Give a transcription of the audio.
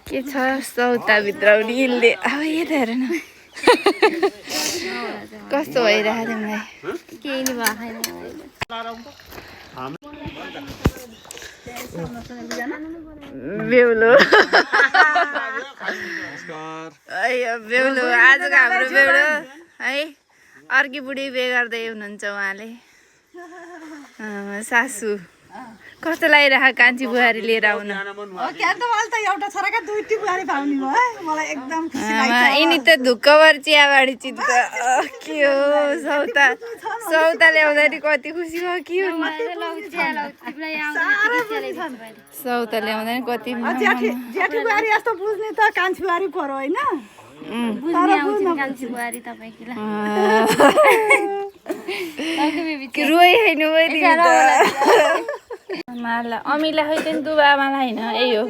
के छ सौताभित्र यिनले अब यता हेर न कस्तो भइरहेको तिमीलाई केही नि भएको छैन बेहुलो बेहुलो आजको हाम्रो बेहुलो है अर्की बुढी बिहे गर्दै हुनुहुन्छ उहाँले सासू कस्तो लागिरहेको कान्छी बुहारी लिएर आउन यिनी त धुक्कभर चियाबारी चिन्छ के हो सौता ल्याउँदा नि कति खुसी भयो के हो सौता ल्याउँदा नि कति जेठी बुहारी जस्तो बुझ्ने त कान्छी बुहारी परो होइन रोइ होइन अमिला खै दुबा आमालाई होइन यही हो